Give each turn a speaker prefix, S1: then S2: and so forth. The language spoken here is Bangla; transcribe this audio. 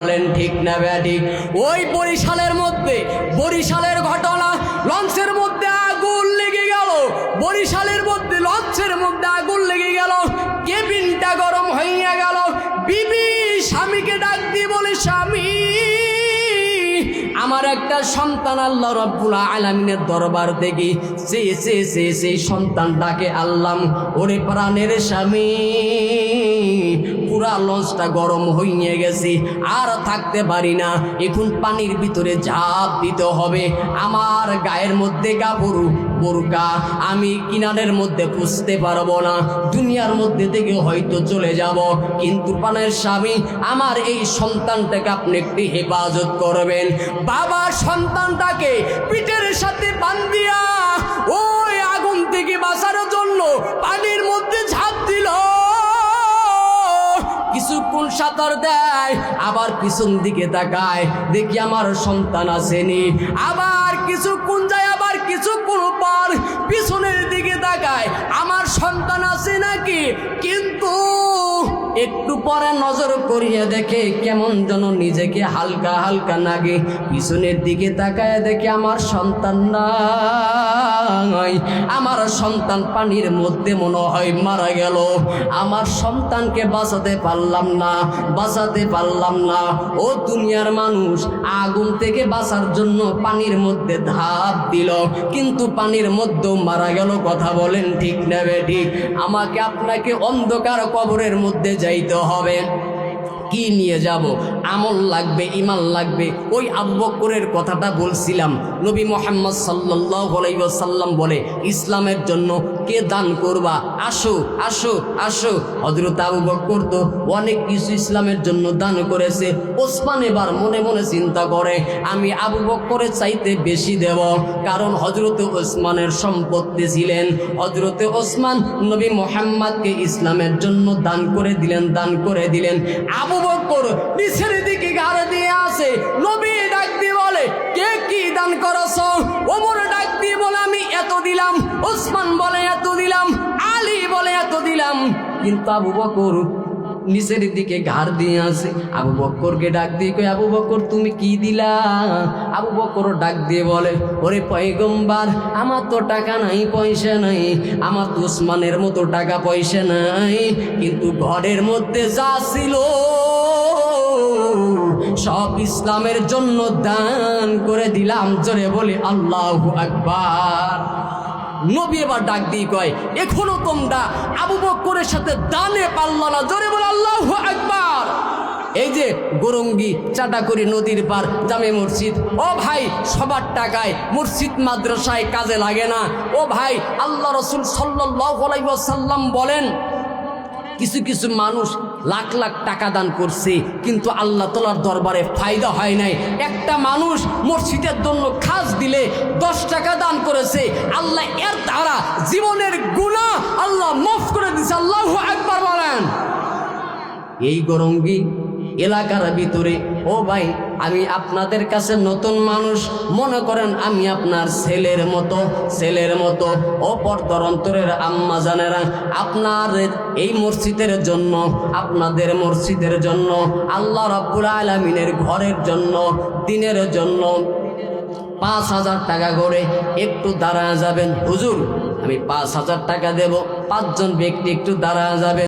S1: ঠিক না ব্যাটি? ওই বরিশালের ঘটনা, লঞ্চের মধ্যে আগুন লেগে গেল, বরিশালের মধ্যে লঞ্চের মধ্যে আগুন লেগে গেল, কেবিনটা গরম হইয়া গেল। বিবি স্বামীকে ডাক দিয়ে বলে, স্বামী আমার একটা সন্তান আল্লাহ রাব্বুল আলামিনের দরবার থেকে সেই সন্তানটাকে আল্লাহ, ওরে প্রাণের স্বামী পুরা লঞ্চটা গরম হইয়া গেছে, আর থাকতে পারি না, এখন পানির ভিতরে ঝাঁপ দিতে হবে। আমার গায়ের মধ্যে কাপড় বোরকা, আমি কিনারের মধ্যে পুষতে পারবো না, দুনিয়ার মধ্যে থেকে হয়তো চলে যাব, কিন্তু প্রাণের স্বামী আমার এই সন্তানটাকে আপনি একটি হেফাজত করবেন। বাবা সন্তানটাকে পিঠের সাথে বান্ধিয়া ওই আগুন থেকে বাঁচার জন্য পানির মধ্যে ঝাঁপ দিল। কিছুক্ষণ সাঁতার দেয়, আবার পিছন দিকে তাকায়, দেখি আমার সন্তান আসেনি। আবার কিছুক্ষণ যায়, আবার কিছুক্ষণ পর পিছনের দিকে তাকায়, আমার সন্তান আছে নাকি, কিন্তু একটু পরে নজর করিয়া দেখে কেমন যেন নিজেকে হালকা হালকা লাগে। পিছনের দিকে তাকায় দেখে আমার সন্তান নাই, আমার সন্তান পানির মধ্যে মনে হয় মারা গেল। আমার সন্তানকে বাঁচাতে পারলাম না। ও দুনিয়ার মানুষ, আগুন থেকে বাঁচার জন্য পানির মধ্যে ধাপ দিল, কিন্তু পানির মধ্যেও মারা গেল। কথা বলেন ঠিক না বেঠিক? আমাকে আপনাকে অন্ধকার কবরের মধ্যে যাইতে হবে। কি নিয়ে যাব? আমল লাগবে, ঈমান লাগবে। ওই আবু বকরের কথাটা বলছিলাম, নবী মুহাম্মদ সাল্লাল্লাহু আলাইহি ওয়াসাল্লাম বলে, ইসলামের জন্য কে দান করবা? আসো আসো আসো। হযরত আবু বকর তো অনেক কিছু ইসলামের জন্য দান করেছে। ওসমান এবার মনে মনে চিন্তা করে, আমি আবু বকরের চাইতে বেশি দেব, কারণ হযরত ওসমানের সম্পত্তি ছিলেন। হযরত ওসমান নবী মুহাম্মদকে ইসলামের জন্য দান করে দিলেন। আবু বকর নিচের দিকে ঘাড় দিয়ে আসে, নবী ডাক দিয়ে বলে, কে কি দান করছো? ওমর ডাক দিয়ে বলে, আমি এত দিলাম। ওসমান বলে, এত দিলাম। আলী বলে, এত দিলাম। কিন্তু আবু বকর নিচের দিকে ঘাড় দিয়ে আসে। আবু বকরকে ডাক দিয়ে কই, আবু বকর তুমি কি দিলা? আবু বকর ডাক দিয়ে বলে, ওরে পয়গম্বর, আমার তো টাকা নাই, পয়সা নাই, আমার তো ওসমানের মতো টাকা পয়সা নাই, কিন্তু ঘরের মধ্যে যা ছিল সব ইসলামের জন্য দান করে দিলাম। জোরে বলি আল্লাহু আকবার। নবী এবার ডাক দিয়ে কয়, এখনো তোমরা আবু বকরের সাথে দানে পারল না। জোরে বলে আল্লাহু আকবার। এই যে গোরঙ্গি চাটাকরি নদীর পার জামে মসজিদ, ও ভাই সবার টাকায় মসজিদ মাদ্রাসায় কাজে লাগে না। ও ভাই, আল্লাহ রাসূল সাল্লাল্লাহু আলাইহি ওয়াসাল্লাম বলেন, কিছু কিছু মানুষ লাখ লাখ টাকা দান করছে, কিন্তু আল্লাহ তাআলার দরবারে ফায়দা হয় নাই। একটা মানুষ মসজিদের জন্য খাস দিলে 10 টাকা দান করেছে, আল্লাহ এর দ্বারা জীবনের গুনাহ আল্লাহ মাফ করে দিয়েছে। আল্লাহু আকবার বলেন। এই গরঙ্গি এলাকার ভিতরে, ও ভাই, আমি আপনাদের কাছে নতুন মানুষ, মনে করেন আমি আপনার ছেলের মতো। ও পর্দার অন্তরের আম্মা জানেরা, আপনার এই মসজিদের জন্য, আপনাদের মসজিদের জন্য, আল্লাহ রাব্বুল আলামিনের ঘরের জন্য, দিনের জন্য 5,000 টাকা করে একটু দাঁড়ায় যাবেন। হুজুর, আমি 5,000 টাকা দেব, 5 জন ব্যক্তি একটু দাঁড়ায় যাবেন।